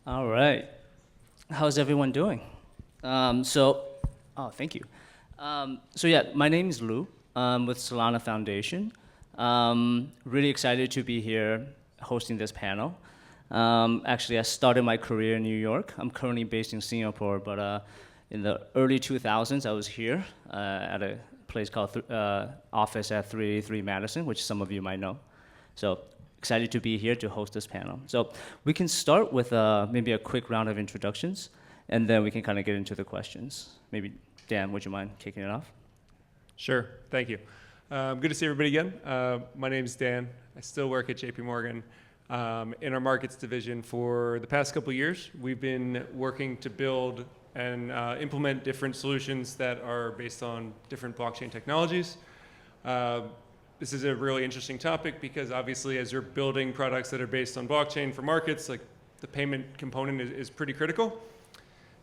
All right. How's everyone doing? Thank you. Yeah, my name is Lou. I'm with Solana Foundation. Really excited to be here hosting this panel. Actually, I started my career in New York. I'm currently based in Singapore, but in the early 2000s, I was here at a place called Office at 383 Madison, which some of you might know. So excited to be here to host this panel. So we can start with maybe a quick round of introductions, and then we can kind of get into the questions. Maybe Dan, would you mind kicking it off? Sure, thank you. Good to see everybody again. My name is Dan. I still work at JP Morgan in our markets division. For the past couple of years, we've been working to build and implement different solutions that are based on different blockchain technologies. This is a really interesting topic because obviously as you're building products that are based on blockchain for markets, like the payment component is pretty critical.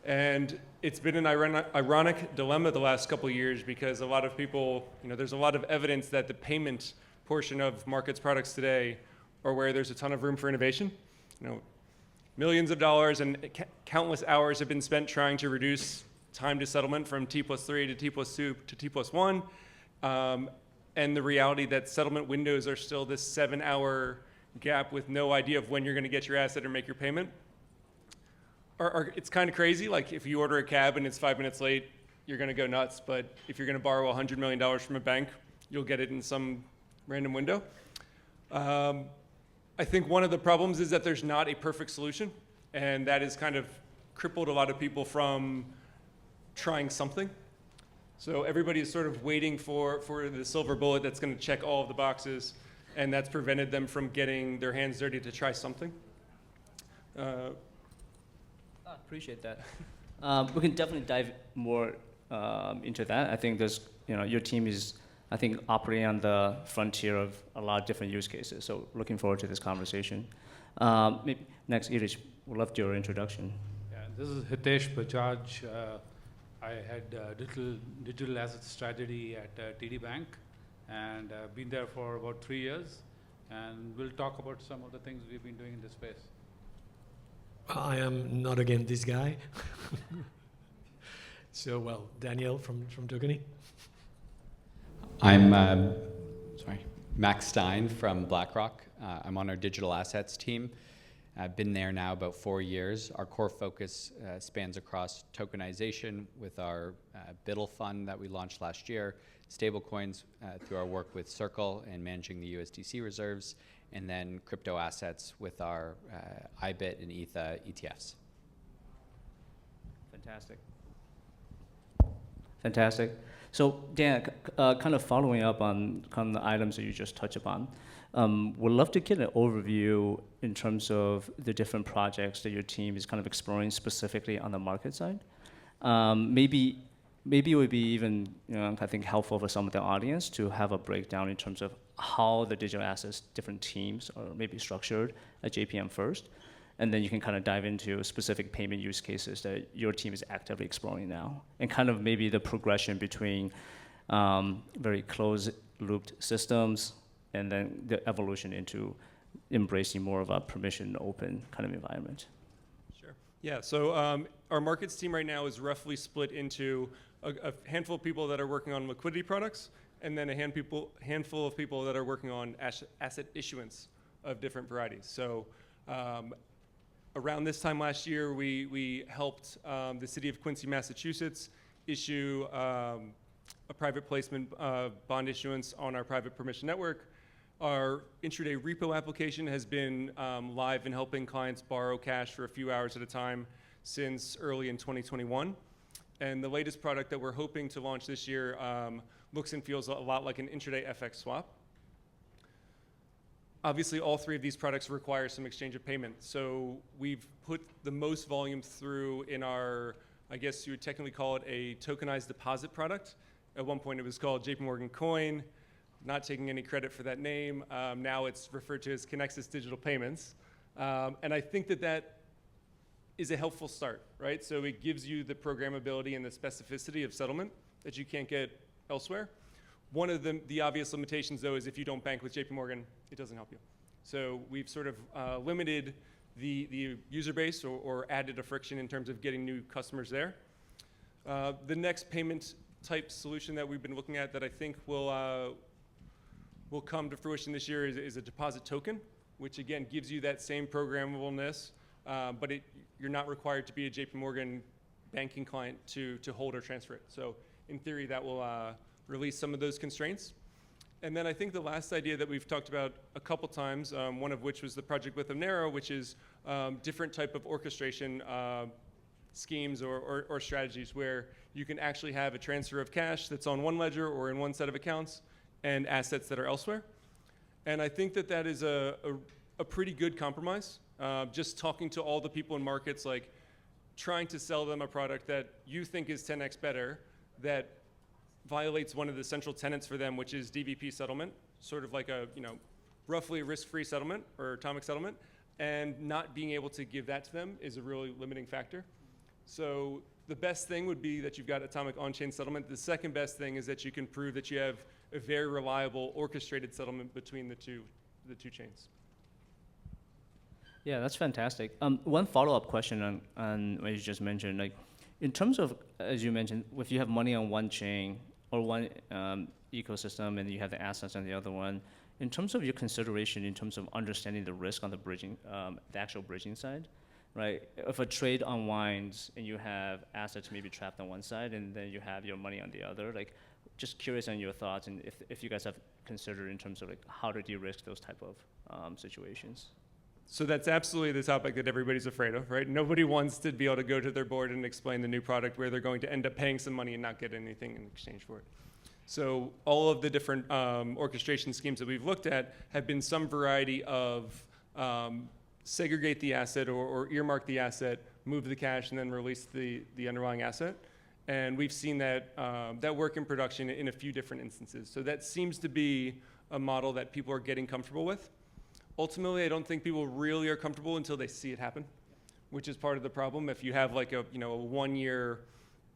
And it's been an ironic dilemma the last couple of years because a lot of people, there's a lot of evidence that the payment portion of markets products today are where there's a ton of room for innovation. Millions of dollars and countless hours have been spent trying to reduce time to settlement from T+3 to T+2 to T+1. And the reality that settlement windows are still this 7-hour gap with no idea of when you're going to get your asset or make your payment. It's kind of crazy. Like if you order a cab and it's 5 minutes late, you're going to go nuts. But if you're going to borrow $100 million from a bank, you'll get it in some random window. I think one of the problems is that there's not a perfect solution. And that has kind of crippled a lot of people from trying something. So everybody is sort of waiting for the silver bullet that's going to check all of the boxes. And that's prevented them from getting their hands dirty to try something. Appreciate that. We can definitely dive more into that. I think your team is, I think, operating on the frontier of a lot of different use cases. So looking forward to this conversation. Maybe next, Irish, we'd love your introduction. Yeah, this is Hitesh Bajaj. I had digital asset strategy at TD Bank, and been there for about 3 years. And we'll talk about some of the things we've been doing in this space. I am not again this guy. So, Daniel from Tokeny. I'm Max Stein from BlackRock. I'm on our digital assets team. I've been there now about 4 years. Our core focus spans across tokenization with our BIDL fund that we launched last year, stablecoins through our work with Circle and managing the USDC reserves, and then crypto assets with our IBIT and ETHA ETFs. Fantastic. So Dan, kind of following up on kind of the items that you just touched upon, would love to get an overview in terms of the different projects that your team is kind of exploring specifically on the market side. Maybe it would be even, I think, helpful for some of the audience to have a breakdown in terms of how the digital assets different teams are maybe structured at JPM first, and then you can kind of dive into specific payment use cases that your team is actively exploring now, and kind of maybe the progression between very closed-looped systems and then the evolution into embracing more of a permission open kind of environment. Sure. Yeah, so our markets team right now is roughly split into a handful of people that are working on liquidity products, and then a handful of people that are working on asset issuance of different varieties. So around this time last year, we helped the city of Quincy, Massachusetts issue a private placement bond issuance on our private permission network. Our intra-day repo application has been live and helping clients borrow cash for a few hours at a time since early in 2021. And the latest product that we're hoping to launch this year looks and feels a lot like an intraday FX swap. Obviously, all three of these products require some exchange of payment. So we've put the most volume through in our, I guess you would technically call it a tokenized deposit product. At one point, it was called JP Morgan Coin. Not taking any credit for that name. Now it's referred to as Connexus Digital Payments. And I think that is a helpful start, right? So it gives you the programmability and the specificity of settlement that you can't get elsewhere. One of the obvious limitations, though, is if you don't bank with JP Morgan, it doesn't help you. So we've sort of limited the user base or added a friction in terms of getting new customers there. The next payment type solution that we've been looking at that I think will come to fruition this year is a deposit token, which again gives you that same programmableness, but you're not required to be a JP Morgan banking client to hold or transfer it. So in theory, that will release some of those constraints. And then I think the last idea that we've talked about a couple times, one of which was the project with Monero, which is different type of orchestration schemes or strategies where you can actually have a transfer of cash that's on one ledger or in one set of accounts and assets that are elsewhere. And I think that that is a pretty good compromise. Just talking to all the people in markets, like trying to sell them a product that you think is 10x better, that violates one of the central tenets for them, which is DVP settlement, sort of like a roughly risk-free settlement or atomic settlement, and not being able to give that to them is a really limiting factor. So the best thing would be that you've got atomic on-chain settlement. The second best thing is that you can prove that you have a very reliable orchestrated settlement between the two chains. Yeah, that's fantastic. One follow-up question on what you just mentioned, like in terms of, as you mentioned, if you have money on one chain or one ecosystem and you have the assets on the other one, in terms of your consideration, in terms of understanding the risk on the bridging, the actual bridging side, right? If a trade unwinds and you have assets maybe trapped on one side and then you have your money on the other, like just curious on your thoughts and if you guys have considered in terms of like how to de-risk those type of situations. So that's absolutely the topic that everybody's afraid of, right? Nobody wants to be able to go to their board and explain the new product where they're going to end up paying some money and not get anything in exchange for it. So all of the different orchestration schemes that we've looked at have been some variety of segregate the asset or earmark the asset, move the cash, and then release the underlying asset. And we've seen that that work in production in a few different instances. So that seems to be a model that people are getting comfortable with. Ultimately, I don't think people really are comfortable until they see it happen, which is part of the problem. If you have like a 1 year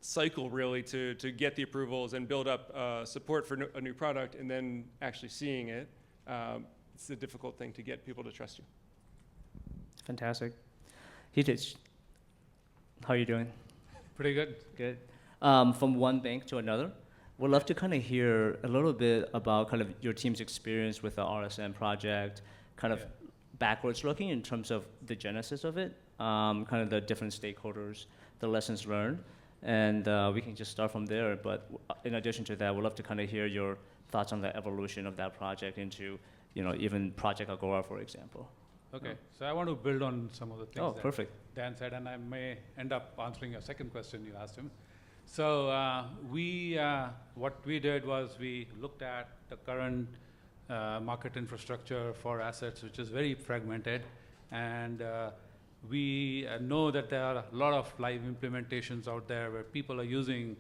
cycle really to get the approvals and build up support for a new product and then actually seeing it, it's a difficult thing to get people to trust you. Fantastic. Hitich, how are you doing? Pretty good. Good. From one bank to another, we'd love to kind of hear a little bit about kind of your team's experience with the RSM project, kind of backwards looking in terms of the genesis of it, kind of the different stakeholders, the lessons learned, and we can just start from there. But in addition to that, we'd love to kind of hear your thoughts on the evolution of that project into, even Project Agora, for example. Okay, so I want to build on some of the things that perfect. Dan said, and I may end up answering your second question you asked him. So what we did was we looked at the current market infrastructure for assets, which is very fragmented, and we know that there are a lot of live implementations out there where people are using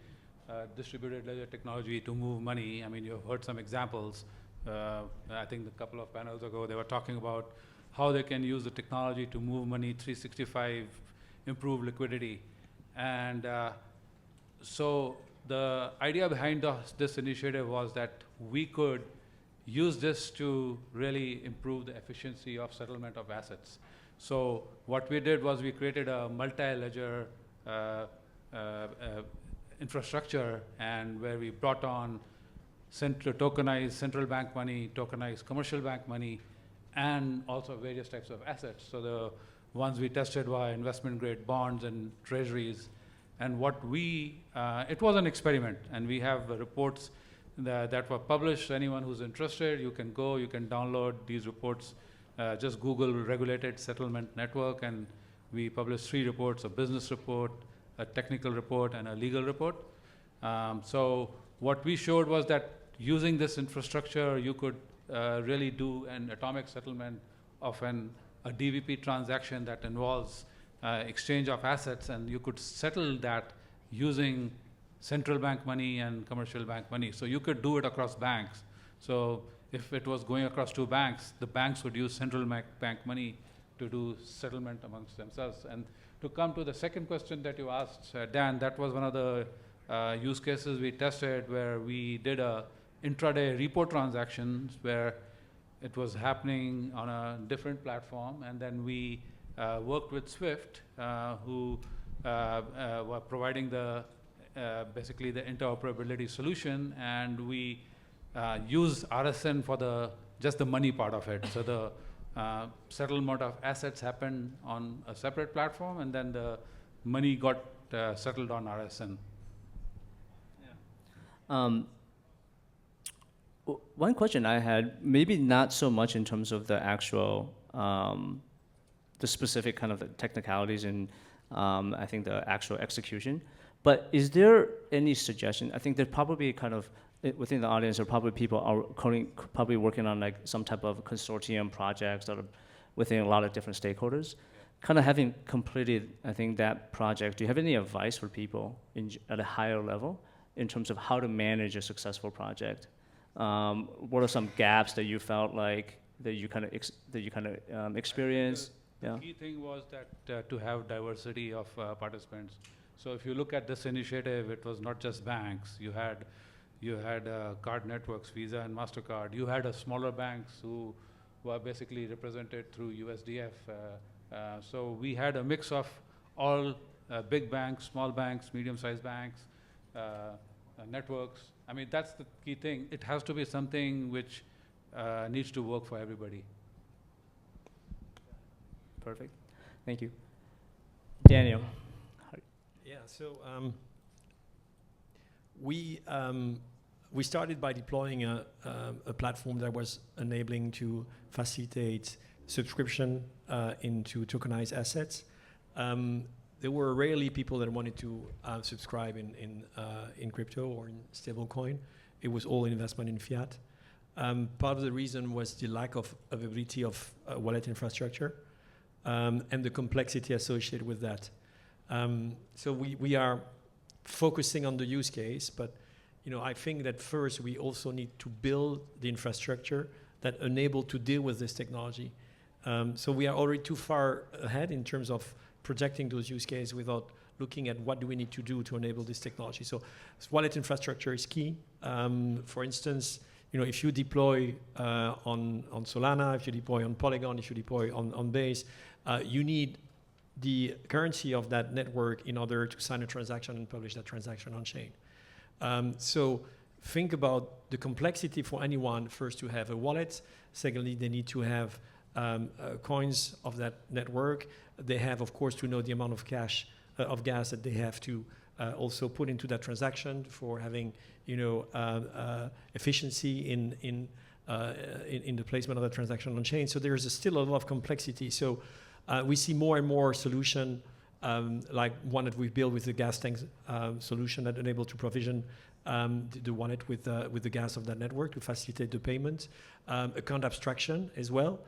distributed ledger technology to move money. I mean, you've heard some examples. I think a couple of panels ago, they were talking about how they can use the technology to move money 365, improve liquidity. And so the idea behind this initiative was that we could use this to really improve the efficiency of settlement of assets. So what we did was we created a multi-ledger infrastructure, and where we brought on tokenized central bank money, tokenized commercial bank money, and also various types of assets. So the ones we tested were investment grade bonds and treasuries. And what it was an experiment, and we have reports that were published. Anyone who's interested, you can download these reports. Just Google Regulated Settlement Network, and we published 3 reports: a business report, a technical report, and a legal report. So what we showed was that using this infrastructure, you could really do an atomic settlement of a DVP transaction that involves exchange of assets, and you could settle that using central bank money and commercial bank money. So you could do it across banks. So if it was going across 2 banks, the banks would use central bank money to do settlement amongst themselves. And to come to the second question that you asked, Dan, that was one of the use cases we tested, where we did a intra-day repo transactions where it was happening on a different platform, and then we worked with Swift, who were providing the basically the interoperability solution, and we use RSN for just the money part of it. So the settlement of assets happened on a separate platform, and then the money got settled on RSN. One question I had, maybe not so much in terms of the actual, the specific kind of the technicalities and I think the actual execution, but is there any suggestion? I think there probably kind of, within the audience, there are probably people are probably working on like some type of consortium projects that are within a lot of different stakeholders. Kind of having completed, I think, that project, do you have any advice for people at a higher level in terms of how to manage a successful project? What are some gaps that you felt like that you kind of experienced? The key thing was that to have diversity of participants. So if you look at this initiative, it was not just banks. You had card networks, Visa and MasterCard. You had smaller banks who were basically represented through USDF. So we had a mix of all big banks, small banks, medium-sized banks, networks. I mean, that's the key thing. It has to be something which needs to work for everybody. Perfect. Thank you. Daniel. Yeah, so we started by deploying a platform that was enabling to facilitate subscription into tokenized assets. There were rarely people that wanted to subscribe in crypto or in stablecoin. It was all investment in fiat. Part of the reason was the lack of availability of wallet infrastructure and the complexity associated with that. So we are focusing on the use case, but I think that first we also need to build the infrastructure that enable to deal with this technology. So we are already too far ahead in terms of projecting those use cases without looking at what do we need to do to enable this technology. So wallet infrastructure is key. For instance, if you deploy on Solana, if you deploy on Polygon, if you deploy on Base, you need the currency of that network in order to sign a transaction and publish that transaction on chain. So think about the complexity for anyone, first to have a wallet. Secondly, they need to have coins of that network. They have, of course, to know the amount of cash, of gas that they have to also put into that transaction for having, efficiency in the placement of the transaction on chain. So there's still a lot of complexity. So we see more and more solution, like one that we've built with the gas tank solution that enable to provision the wallet with the gas of that network to facilitate the payment. Account abstraction as well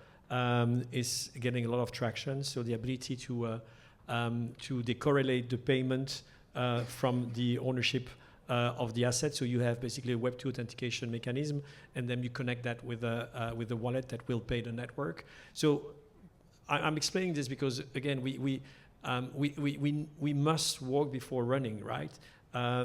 is getting a lot of traction. So the ability to decorrelate the payment from the ownership of the asset. So you have basically a Web2 authentication mechanism, and then you connect that with the wallet that will pay the network. So I'm explaining this because again, we must walk before running, right?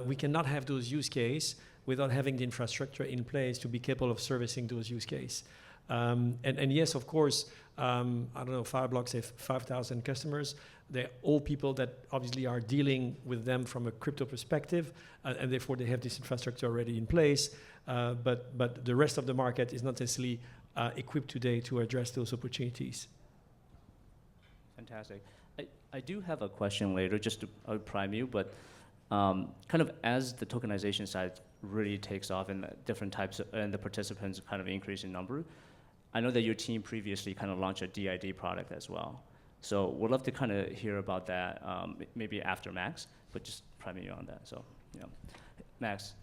We cannot have those use cases without having the infrastructure in place to be capable of servicing those use cases. And yes, of course, I don't know, Fireblocks have 5,000 customers. They're all people that obviously are dealing with them from a crypto perspective, and therefore they have this infrastructure already in place. But the rest of the market is not necessarily equipped today to address those opportunities. Fantastic. I do have a question later, just to prime you, but kind of as the tokenization side really takes off and different types and the participants kind of increase in number, I know that your team previously kind of launched a DID product as well. So we'd love to kind of hear about that, maybe after Max, but just priming you on that. So, Max,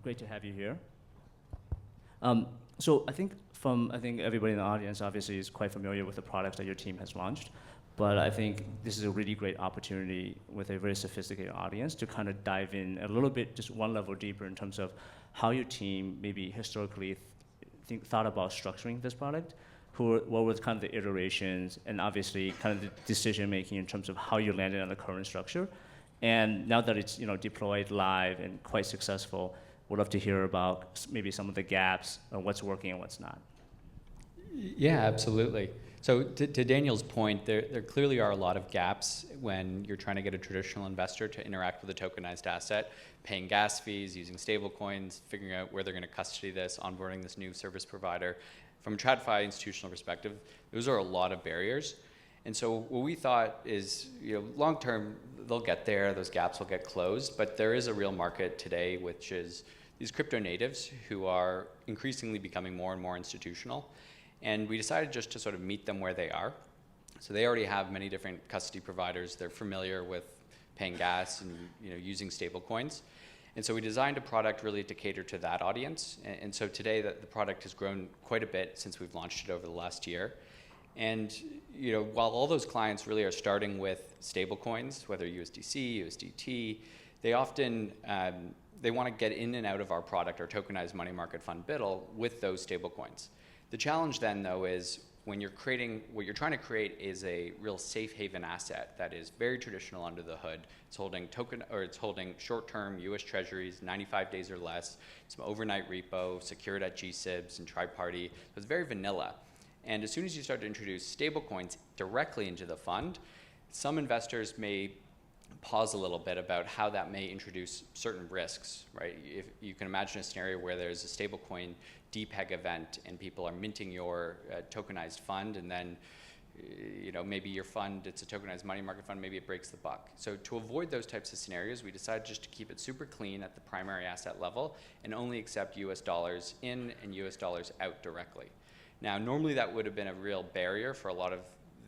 great to have you here. So I think everybody in the audience obviously is quite familiar with the products that your team has launched, but I think this is a really great opportunity with a very sophisticated audience to kind of dive in a little bit, just one level deeper in terms of how your team maybe historically thought about structuring this product, what were kind of the iterations, and obviously kind of the decision making in terms of how you landed on the current structure. And now that it's deployed live and quite successful, we'd love to hear about maybe some of the gaps, what's working and what's not. Yeah, absolutely. So to Daniel's point, there clearly are a lot of gaps when you're trying to get a traditional investor to interact with a tokenized asset, paying gas fees, using stablecoins, figuring out where they're going to custody this, onboarding this new service provider. From a TradFi institutional perspective, those are a lot of barriers. And so what we thought is, long term, they'll get there, those gaps will get closed, but there is a real market today, which is these crypto natives who are increasingly becoming more and more institutional. And we decided just to sort of meet them where they are. So they already have many different custody providers. They're familiar with paying gas and using stable coins. And so we designed a product really to cater to that audience. And so today the product has grown quite a bit since we've launched it over the last year. And while all those clients really are starting with stable coins, whether USDC, USDT, they often they want to get in and out of our product, our tokenized money market fund BUIDL, with those stable coins. The challenge then, though, is when you're creating, what you're trying to create is a real safe haven asset that is very traditional under the hood. It's holding it's holding short-term U.S. Treasuries, 95 days or less, some overnight repo, secured at GSIBs and tri-party. So it's very vanilla. And as soon as you start to introduce stablecoins directly into the fund, some investors may pause a little bit about how that may introduce certain risks, right? If you can imagine a scenario where there's a stablecoin DPEG event and people are minting your tokenized fund, and then maybe your fund, it's a tokenized money market fund, maybe it breaks the buck. So to avoid those types of scenarios, we decided just to keep it super clean at the primary asset level and only accept US dollars in and US dollars out directly. Now, normally that would have been a real barrier for a lot of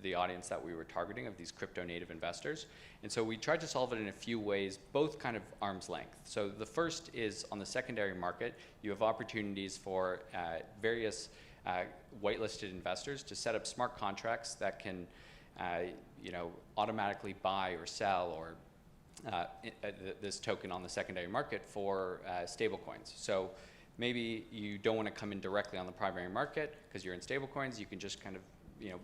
the audience that we were targeting of these crypto native investors. And so we tried to solve it in a few ways, both kind of arm's length. So the first is on the secondary market, you have opportunities for various whitelisted investors to set up smart contracts that can automatically buy or sell or this token on the secondary market for stablecoins. So maybe you don't want to come in directly on the primary market because you're in stablecoins. You can just kind of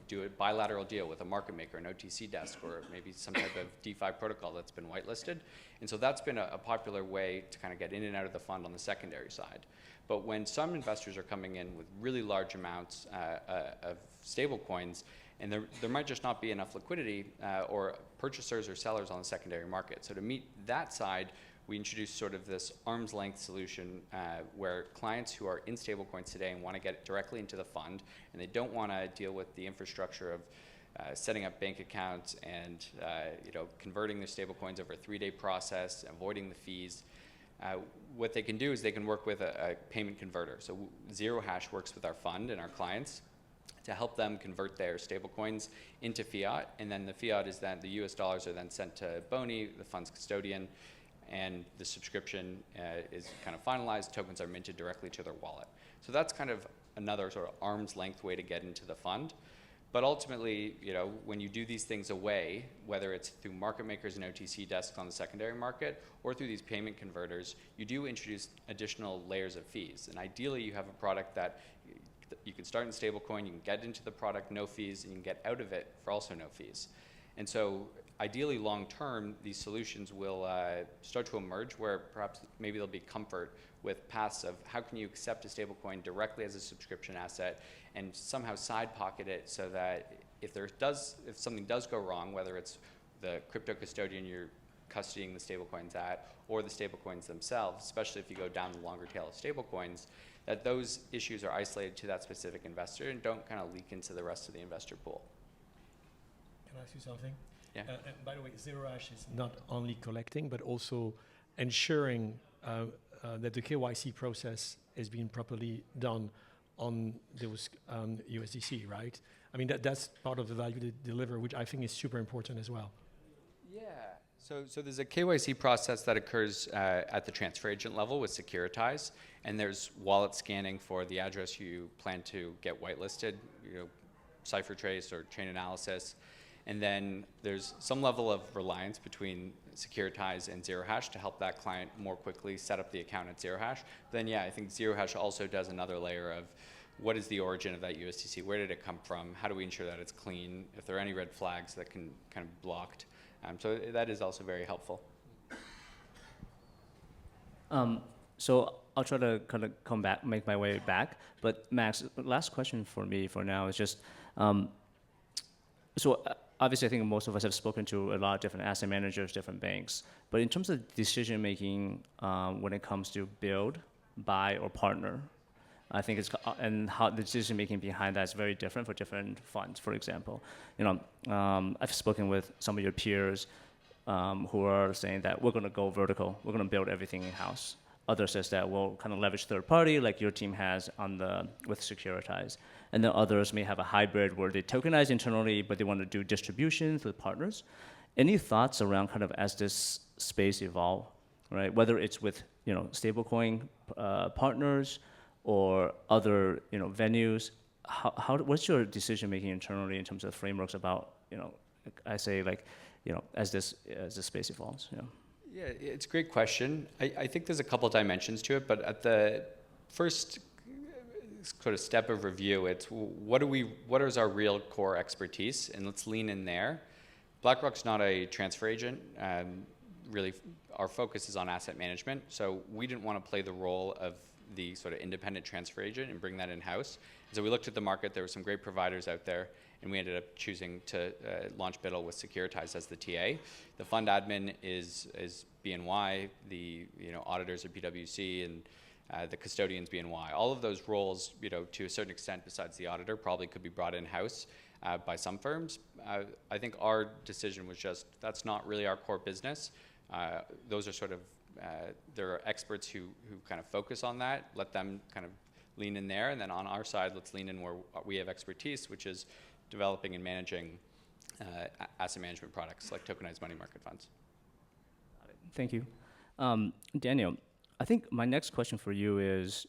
do a bilateral deal with a market maker, an OTC desk, or maybe some type of DeFi protocol that's been whitelisted. And so that's been a popular way to kind of get in and out of the fund on the secondary side. But when some investors are coming in with really large amounts of stable coins, and there might just not be enough liquidity or purchasers or sellers on the secondary market. So to meet that side, we introduced sort of this arm's length solution where clients who are in stablecoins today and want to get directly into the fund, and they don't want to deal with the infrastructure of setting up bank accounts and converting their stablecoins over a 3-day process, avoiding the fees. What they can do is they can work with a payment converter. So Zero Hash works with our fund and our clients to help them convert their stablecoins into fiat, and then the fiat is then, the US dollars are then sent to Boni, the fund's custodian, and the subscription is kind of finalized, tokens are minted directly to their wallet. So that's kind of another sort of arm's length way to get into the fund. But ultimately, when you do these things away, whether it's through market makers and OTC desks on the secondary market or through these payment converters, you do introduce additional layers of fees. And ideally, you have a product that you can start in stablecoin, you can get into the product, no fees, and you can get out of it for also no fees. And so ideally, long term, these solutions will start to emerge where perhaps maybe there'll be comfort with paths of how can you accept a stablecoin directly as a subscription asset and somehow side pocket it so that if something does go wrong, whether it's the crypto custodian you're custodying the stablecoins at or the stablecoins themselves, especially if you go down the longer tail of stablecoins, that those issues are isolated to that specific investor and don't kind of leak into the rest of the investor pool. Can I ask you something? Yeah. And by the way, Zero Hash is not only collecting, but also ensuring that the KYC process is being properly done on those USDC, right? I mean, that's part of the value they deliver, which I think is super important as well. Yeah. So there's a KYC process that occurs at the transfer agent level with Securitize, and there's wallet scanning for the address you plan to get whitelisted, cipher trace or chain analysis. And then there's some level of reliance between Securitize and Zero Hash to help that client more quickly set up the account at Zero Hash. Then I think Zero Hash also does another layer of what is the origin of that USDC? Where did it come from? How do we ensure that it's clean? If there are any red flags that can kind of blocked. So that is also very helpful. So I'll try to kind of come back, make my way back. But Max, last question for me for now is just, So obviously, I think most of us have spoken to a lot of different asset managers, different banks. But in terms of decision making, when it comes to build, buy, or partner, I think and how the decision making behind that is very different for different funds. For example, I've spoken with some of your peers who are saying that we're going to go vertical, we're going to build everything in house. Others says that we'll kind of leverage third party, like your team has with Securitize. And then others may have a hybrid where they tokenize internally, but they want to do distributions with partners. Any thoughts around kind of as this space evolve, right? Whether it's with stablecoin partners or other venues. What's your decision making internally in terms of frameworks about I say as this space evolves? Yeah, it's a great question. I think there's a couple dimensions to it, but at the first sort of step of review, it's what is our real core expertise, and let's lean in there. BlackRock's not a transfer agent. Really, our focus is on asset management, so we didn't want to play the role of the sort of independent transfer agent and bring that in-house. So we looked at the market, there were some great providers out there, and we ended up choosing to launch BIDL with Securitize as the TA. The fund admin is BNY, the auditors are PwC, and the custodians BNY. All of those roles, to a certain extent, besides the auditor, probably could be brought in-house by some firms. I think our decision was just, that's not really our core business. Those are sort of, there are experts who kind of focus on that, let them kind of lean in there, and then on our side, let's lean in where we have expertise, which is developing and managing asset management products like tokenized money market funds. Thank you. Daniel, I think my next question for you is,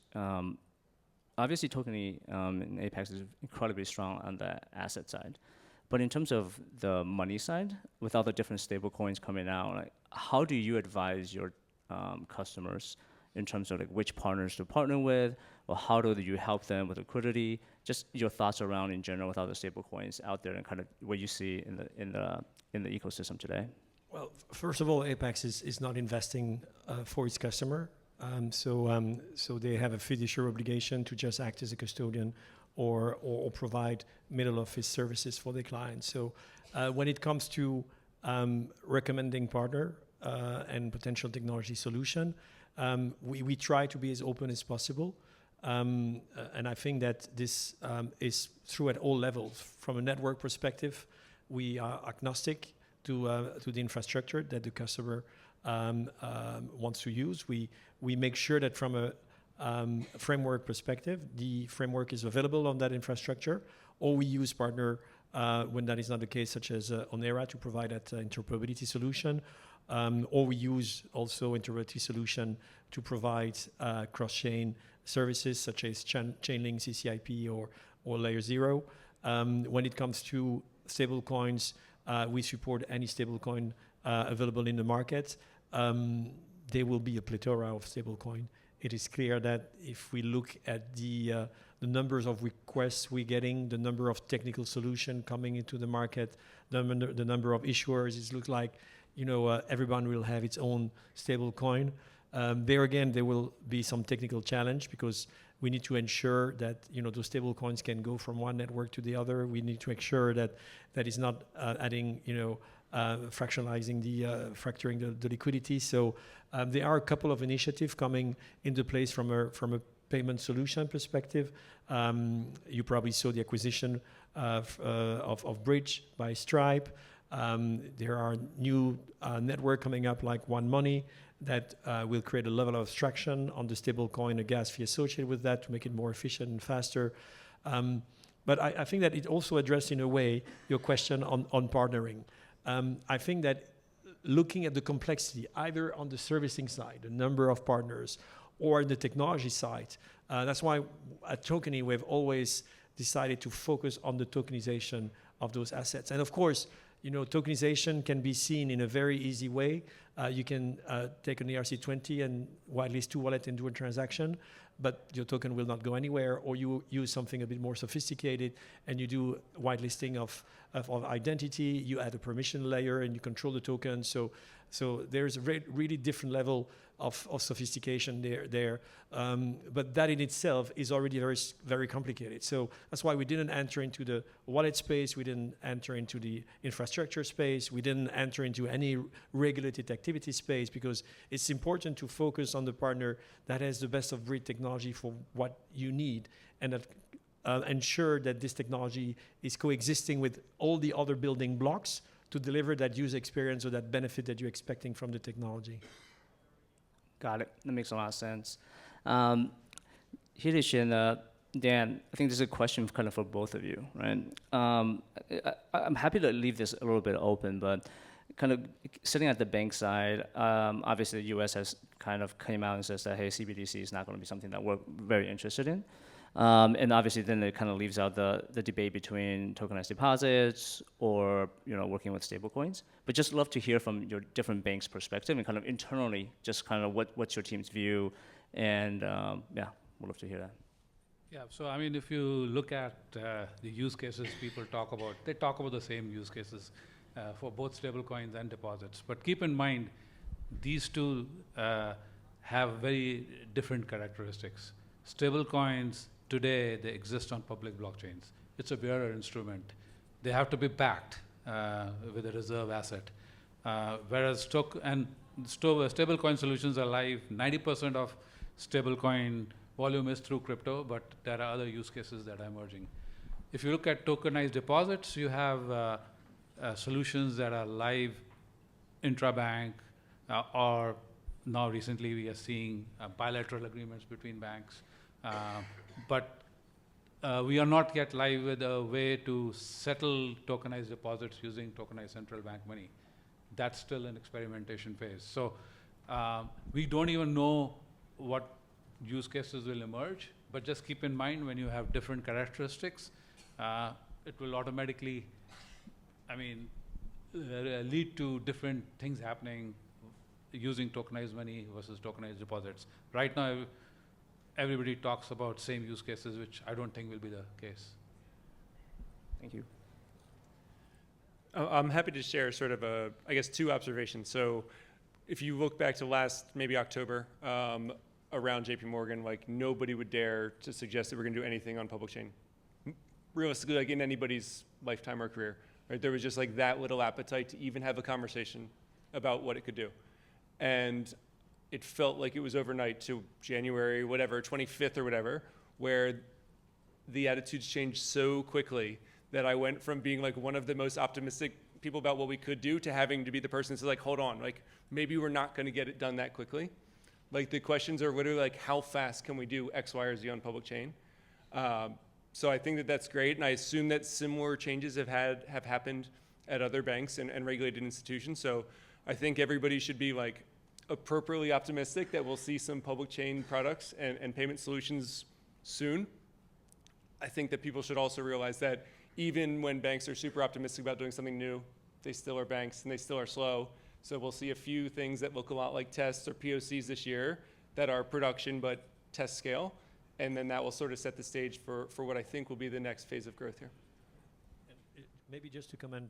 obviously Tokeny in Apex is incredibly strong on the asset side. But in terms of the money side, with all the different stable coins coming out, how do you advise your customers in terms of which partners to partner with, or how do you help them with liquidity? Just your thoughts around in general with all the stable coins out there and kind of what you see in the ecosystem today. Well, first of all, Apex is not investing for its customer. So they have a fiduciary obligation to just act as a custodian or provide middle office services for their clients. So when it comes to recommending partner and potential technology solution, we try to be as open as possible. And I think that this is true at all levels. From a network perspective, we are agnostic to the infrastructure that the customer wants to use. We make sure that from a framework perspective, the framework is available on that infrastructure, or we use partner when that is not the case, such as Onera to provide that interoperability solution, or we use also interoperability solution to provide cross-chain services such as Chainlink, CCIP, or Layer 0. When it comes to stable coins, we support any stablecoin available in the market. There will be a plethora of stablecoin. It is clear that if we look at the numbers of requests we're getting, the number of technical solutions coming into the market, the number of issuers, it looks like everyone will have its own stablecoin. There again, there will be some technical challenge because we need to ensure that those stable coins can go from one network to the other. We need to ensure that that is not adding fractionalizing fracturing the liquidity. So there are a couple of initiatives coming into place from a payment solution perspective. You probably saw the acquisition of Bridge by Stripe. There are new network coming up like One Money that will create a level of abstraction on the stable coin, a gas fee associated with that to make it more efficient and faster. But I think that it also addressed in a way your question on partnering. I think that looking at the complexity, either on the servicing side, the number of partners, or the technology side, that's why at Tokeny we've always decided to focus on the tokenization of those assets. And of course, tokenization can be seen in a very easy way. You can take an ERC20 and whitelist two wallets and do a transaction, but your token will not go anywhere. Or you use something a bit more sophisticated and you do whitelisting of identity. You add a permission layer and you control the token. So So there's a really different level of sophistication there. But that in itself is already very complicated. So that's why we didn't enter into the wallet space. We didn't enter into the infrastructure space. We didn't enter into any regulated activity space, because it's important to focus on the partner that has the best of breed technology for what you need, and that ensure that this technology is coexisting with all the other building blocks to deliver that user experience or that benefit that you're expecting from the technology. Got it. That makes a lot of sense. Hitesh and Dan, I think this is a question kind of for both of you, right? I'm happy to leave this a little bit open, but kind of sitting at the bank side, obviously the US has kind of came out and says that, hey, CBDC is not going to be something that we're very interested in. And obviously then it kind of leaves out the debate between tokenized deposits or working with stablecoins. But just love to hear from your different banks' perspective and kind of internally, just kind of what's your team's view, and yeah, we'd love to hear that. Yeah, so I mean, if you look at the use cases people talk about, they talk about the same use cases for both stablecoins and deposits. But keep in mind, these two have very different characteristics. Stablecoins, today, they exist on public blockchains. It's a bearer instrument. They have to be backed with a reserve asset. Whereas stablecoin solutions are live. 90% of stablecoin volume is through crypto, but there are other use cases that are emerging. If you look at tokenized deposits, you have solutions that are live intra-bank, or now recently we are seeing bilateral agreements between banks. But we are not yet live with a way to settle tokenized deposits using tokenized central bank money. That's still an experimentation phase. So we don't even know what use cases will emerge, but just keep in mind, when you have different characteristics, it will automatically, lead to different things happening using tokenized money versus tokenized deposits. Right now, everybody talks about same use cases, which I don't think will be the case. Thank you. I'm happy to share sort of I guess, two observations. So if you look back to last, maybe October, around JP Morgan, like nobody would dare to suggest that we're gonna do anything on public chain. Realistically, like in anybody's lifetime or career, right? There was just like that little appetite to even have a conversation about what it could do. And it felt like it was overnight to January, whatever, 25th or whatever, where the attitudes changed so quickly that I went from being like one of the most optimistic people about what we could do to having to be the person that's like, hold on, like maybe we're not gonna get it done that quickly. Like the questions are literally like, how fast can we do X, Y, or Z on public chain? So I think that that's great, and I assume that similar changes have happened at other banks and regulated institutions. So I think everybody should be like appropriately optimistic that we'll see some public chain products and payment solutions soon. I think that people should also realize that even when banks are super optimistic about doing something new, they still are banks and they still are slow. So we'll see a few things that look a lot like tests or POCs this year that are production but test scale. And then that will sort of set the stage for what I think will be the next phase of growth here. Maybe just to comment,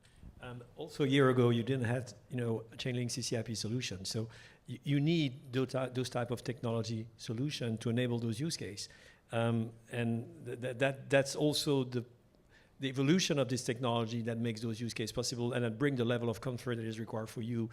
also a year ago you didn't have a Chainlink CCIP solution. So you need those type of technology solution to enable those use case. And that's also the evolution of this technology that makes those use case possible, and that bring the level of comfort that is required for you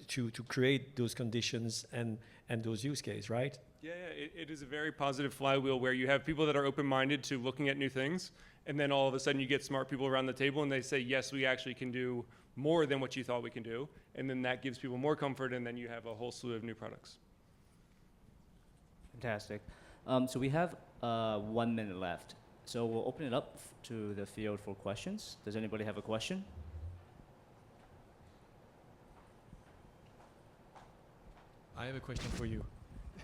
to create those conditions and those use case, right? Yeah, it is a very positive flywheel where you have people that are open-minded to looking at new things, and then all of a sudden you get smart people around the table and they say, yes, we actually can do more than what you thought we can do, and then that gives people more comfort, and then you have a whole slew of new products. Fantastic. So we have 1 minute left. So we'll open it up to the field for questions. Does anybody have a question? I have a question for you.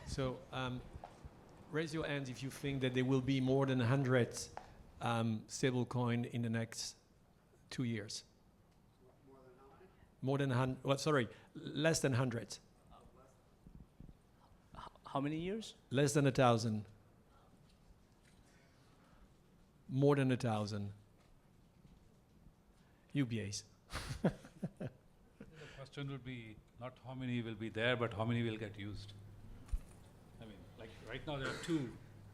So raise your hands if you think that there will be more than 100 stablecoin in the next 2 years. More than 100? Well, sorry, less than 100. How many years? Less than 1,000. More than 1,000. UBAs. The question would be not how many will be there, but how many will get used. I mean, like right now there are 2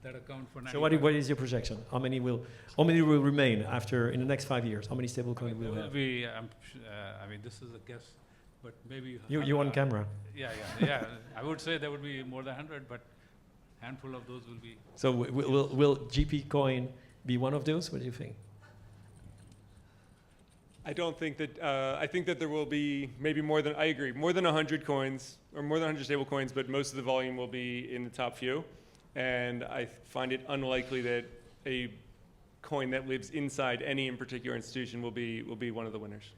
that account for 95%. So what is your projection? How many will remain after in the next 5 years? How many stablecoins will There have? will be, I mean, this is a guess, but maybe. You on camera? Yeah. I would say there would be more than 100, but handful of those will be. So will GP coin be one of those? What do you think? I don't think that, I think that there will be maybe more than, I agree, more than 100 coins, or more than 100 stable coins, but most of the volume will be in the top few. And I find it unlikely that a coin that lives inside any in particular institution will be one of the winners.